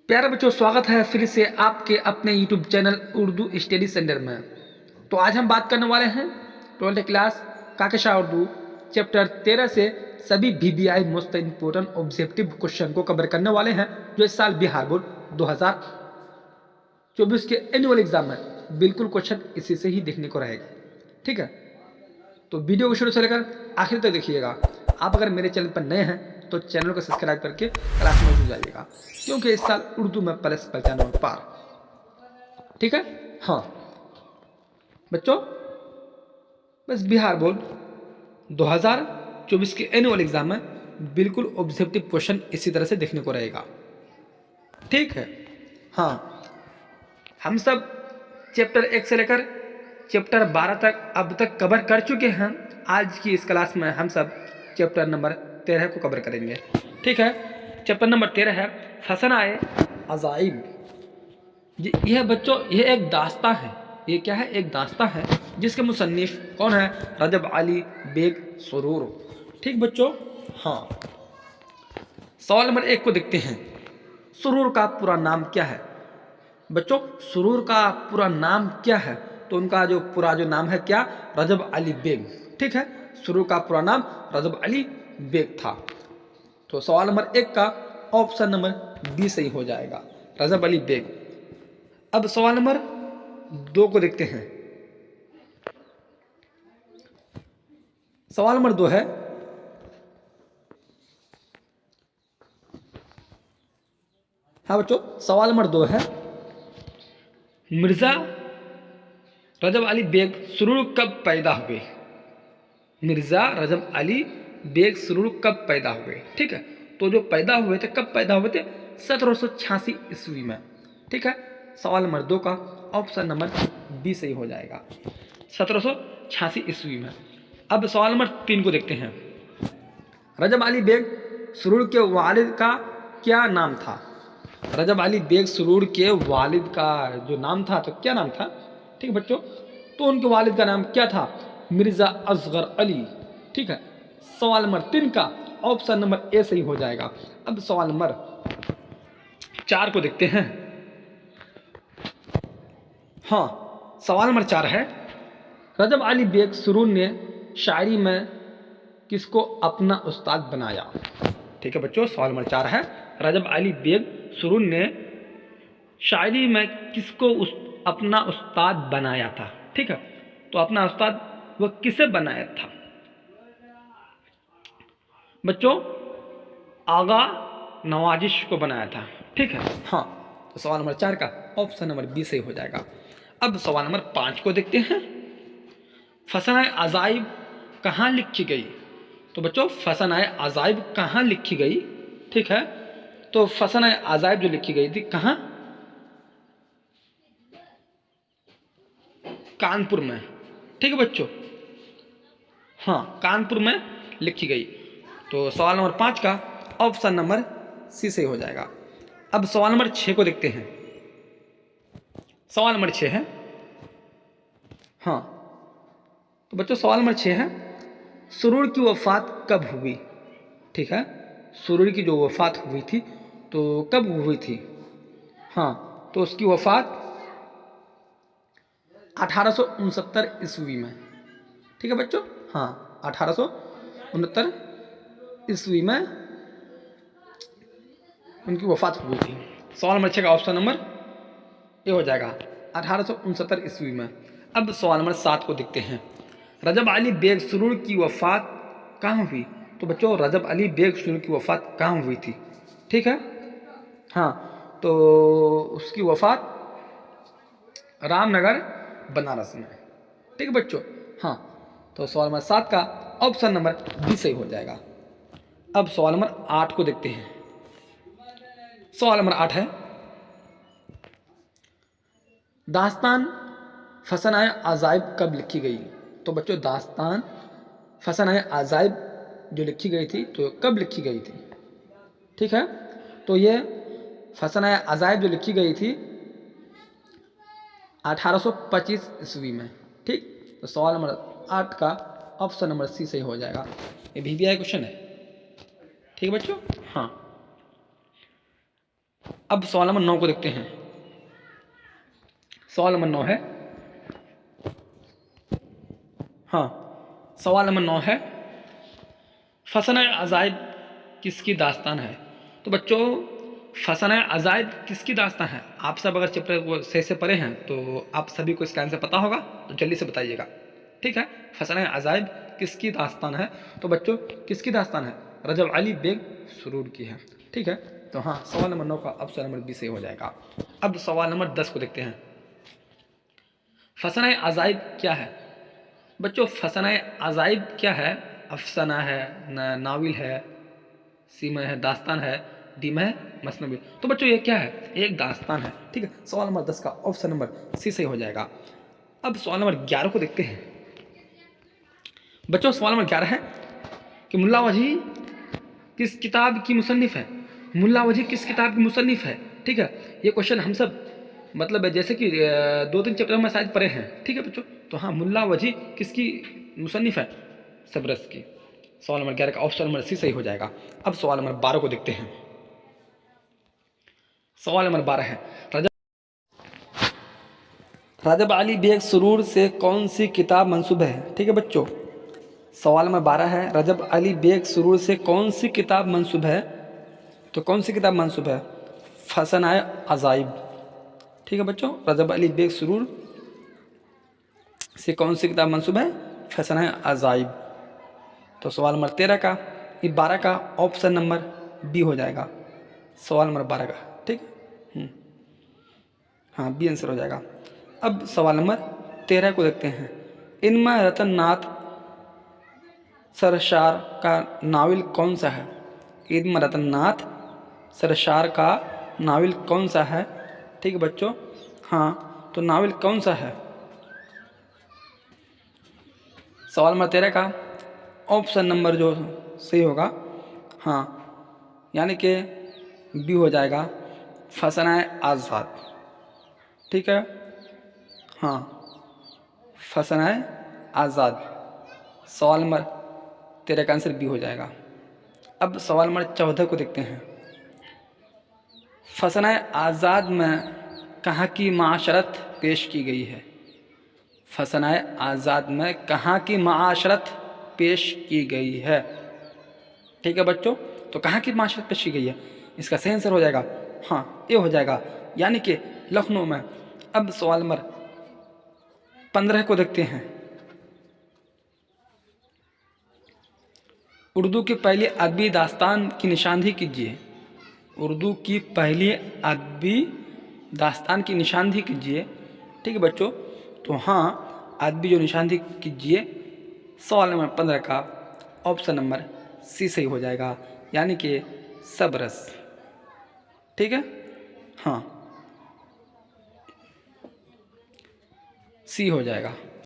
प्यारे बच्चों, स्वागत है फिर से आपके अपने YouTube channel Urdu study centre में। तो आज हम बात करने वाले हैं 12th क्लास काकशा उर्दू चैप्टर 13 से सभी VBI most important objective question को कवर करने वाले हैं, जो इस साल बिहार बोर्ड 2024 के एनुअल एग्जाम में बिल्कुल क्वेश्चन इसी से ही देखने को रहेगा। ठीक है, तो वीडियो को शुरू से लेकर आखिर तक देखिएगा। आप अगर मेरे चैनल पर नए हैं तो चैनल को सब्सक्राइब करके क्लास में जुड़ जाइएगा, क्योंकि इस साल उर्दू में +95 पार। ठीक है, हाँ बच्चों, बस बिहार बोर्ड 2024 के एनुअल एग्जाम में बिल्कुल ऑब्जेक्टिव क्वेश्चन इसी तरह से देखने को रहेगा। ठीक है, हाँ हम सब चैप्टर 1 से लेकर चैप्टर 12 तक अब तक कवर कर चुके हैं। आज की इस क्लास में हम सब चैप्टर नंबर 13 को कवर करेंगे। ठीक है, चैप्टर नंबर 13 है फसनाए अजाइब। यह बच्चों यह एक दास्ता है। ये क्या है? एक दास्ता है जिसके मुसन्निफ कौन है? रजब अली बेग सुरूर। ठीक बच्चों, हाँ सवाल नंबर 1 को देखते हैं। सुरूर का पूरा नाम क्या है? बच्चों सुरूर का पूरा नाम क्या है? तो उनका जो पूरा नाम है क्या? रजब अली बेग। ठीक है, सुरूर का पूरा नाम रजब अली बेग था। तो सवाल नंबर 1 का ऑप्शन नंबर बी सही हो जाएगा, रजब अली बेग। अब सवाल नंबर 2 को देखते हैं। सवाल नंबर 2 है, हाँ बच्चों सवाल नंबर 2 है, मिर्जा रजब अली बेग सुरूर कब पैदा हुए? मिर्जा रजब अली बेग सुरूर कब पैदा हुए? ठीक है, तो जो पैदा हुए थे, कब पैदा हुए थे? 1786 ईस्वी में। ठीक है, सवाल नंबर 2 का ऑप्शन नंबर बी सही हो जाएगा, 1786 ईस्वी में। अब सवाल नंबर 3 को देखते हैं। रजब अली बेग सुरूर के वालिद का क्या नाम था? रजब अली बेग सुरूर के वालिद का जो नाम था, तो क्या नाम था? ठीक है बच्चों, तो उनके वालिद का नाम क्या था? मिर्जा असगर अली। ठीक है, सवाल नंबर 3 का ऑप्शन नंबर ए सही हो जाएगा। अब सवाल नंबर 4 को देखते हैं। हाँ सवाल नंबर 4 है, रजब अली बेग सुरूर ने शायरी में किसको अपना उस्ताद बनाया? ठीक है बच्चों, सवाल नंबर 4 है, रजब अली बेग सुरूर ने शायरी में किसको अपना उस्ताद बनाया था? ठीक है, तो अपना उस्ताद वह किसे बनाया था? बच्चों आगा नवाजिश को बनाया था। ठीक है, हाँ तो सवाल नंबर 4 का ऑप्शन नंबर बी सही हो जाएगा। अब सवाल नंबर 5 को देखते हैं। फसनाए अजाइब कहाँ लिखी गई? तो बच्चों फसनाए अजाइब कहाँ लिखी गई? ठीक है, तो फसनाए अजाइब जो लिखी गई थी कहाँ? कानपुर में। ठीक है बच्चों, हाँ कानपुर में लिखी गई। तो सवाल नंबर 5 का ऑप्शन नंबर सी सही हो जाएगा। अब सवाल नंबर 6 को देखते हैं। सवाल नंबर 6 है, हाँ तो बच्चों सवाल नंबर 6 है, सुरूर की वफ़ात कब हुई? ठीक है, सुरूर की जो वफ़ात हुई थी तो कब हुई थी? हाँ तो उसकी वफ़ात 1869 ईस्वी में। ठीक है बच्चों, हाँ 1869 ईस्वी में उनकी वफ़ात हुई थी। सवाल नंबर 6 का ऑप्शन नंबर ए हो जाएगा, 1869 ईस्वी में। अब सवाल नंबर 7 को देखते हैं। रजब अली बेग सुरूर की वफ़ात कहाँ हुई? तो बच्चों रजब अली बेग सुरूर की वफ़ात कहाँ हुई थी? ठीक है, हाँ तो उसकी वफ़ात रामनगर बनारस में। ठीक है बच्चों, हाँ तो सवाल नंबर 7 का ऑप्शन नंबर बी सही हो जाएगा। अब सवाल नंबर 8 को देखते हैं। सवाल नंबर 8 है, दास्तान फसनाए अजाइब कब लिखी गई? तो बच्चों दास्तान फसनाए अजाइब जो लिखी गई थी तो कब लिखी गई थी? ठीक है, तो ये फसनाए अजाइब जो लिखी गई थी 1825 ईस्वी में। ठीक, तो सवाल नंबर 8 का ऑप्शन नंबर सी सही हो जाएगा। ये VBI क्वेश्चन है। ठीक है बच्चों, हाँ अब सवाल नंबर 9 को देखते हैं। सवाल नंबर 9 है, हाँ, सवाल नंबर 9 है, फसन अजाइब किसकी दास्तान है? तो बच्चों, फसन अजाइब किसकी दास्तान है? आप सब अगर चैप्टर को सही से पढ़े हैं तो आप सभी को इसका आंसर पता होगा, तो जल्दी से बताइएगा। ठीक है, फसन अजाइब किसकी दास्तान है? तो बच्चों, किसकी दास्तान है? रजब अली बेग सुरूर की है। ठीक है, तो हाँ, सवाल नंबर 9 का ऑप्शन नंबर बी सही हो जाएगा। अब सवाल नंबर 10 को देखते हैं। फसन अजाइब क्या है? बच्चों, फसन अजाइब क्या है? अफसाना है, नाविल है, सी में है दास्तान है, डी में है मसनवी। तो बच्चों ये क्या है? एक दास्तान है। ठीक है, सवाल नंबर 10 का ऑप्शन नंबर सी सही हो जाएगा। अब सवाल नंबर 11 को देखते हैं। बच्चों, सवाल नंबर 11 है कि मुल्ला वजी किस किताब की मुसन्निफ है? मुल्ला वजी किस किताब की मुसन्निफ है? ठीक है, ये क्वेश्चन हम सब मतलब जैसे कि 2-3 चैप्टर में शायद पढ़े हैं। ठीक है बच्चों, तो हाँ, मुल्ला वजी किसकी मुसन्निफ है? सबरस की। सवाल नंबर 11 का ऑप्शन नंबर सी सही हो जाएगा। अब सवाल नंबर 12 को देखते हैं। सवाल नंबर 12 है, रजब अली बेग सुरूर से कौन सी किताब मंसूब है? ठीक है बच्चों, सवाल नंबर 12 है, रजब अली बेग सुरूर से कौन सी किताब मंसूब है? तो कौन सी किताब मंसूब है? फसन अजाइब। ठीक है बच्चों, रजब अली बेग सुरूर से कौन सी किताब मंसूब है? फसन अजाइब। तो सवाल नंबर 13 का, ये 12 का ऑप्शन नंबर बी हो जाएगा। सवाल नंबर 12 का, ठीक है, हाँ, बी आंसर हो जाएगा। अब सवाल नंबर 13 को देखते हैं। इनमें रतन नाथ सरशार का नावल कौन सा है? इनमें रतन नाथ सरशार का नावल कौन सा है? ठीक है बच्चों, हाँ, तो नावल कौन सा है? सवाल नंबर 13 का ऑप्शन नंबर जो सही होगा, हाँ, यानी कि बी हो जाएगा, फसना आज़ाद। ठीक है, हाँ, फसना आज़ाद। सवाल नंबर 13 का आंसर बी हो जाएगा। अब सवाल नंबर 14 को देखते हैं। फसना आज़ाद में कहाँ की माशरत पेश की गई है? फसना आज़ाद में कहाँ की माशरत पेश की गई है? ठीक है बच्चों, तो कहाँ की माशरत पेश की गई है? इसका सही आंसर हो जाएगा, हाँ, ये हो जाएगा, यानी कि लखनऊ में। अब सवाल नंबर 15 को देखते हैं। उर्दू की पहली अदबी दास्तान की निशानदेही कीजिए। उर्दू की पहली अदबी दास्तान की निशानदेही कीजिए। ठीक है बच्चों, तो हाँ, अदबी जो निशानदेही कीजिए, सवाल नंबर 15 का ऑप्शन नंबर सी सही हो जाएगा, यानी कि सबरस। ठीक है, हाँ, सी हो जाएगा।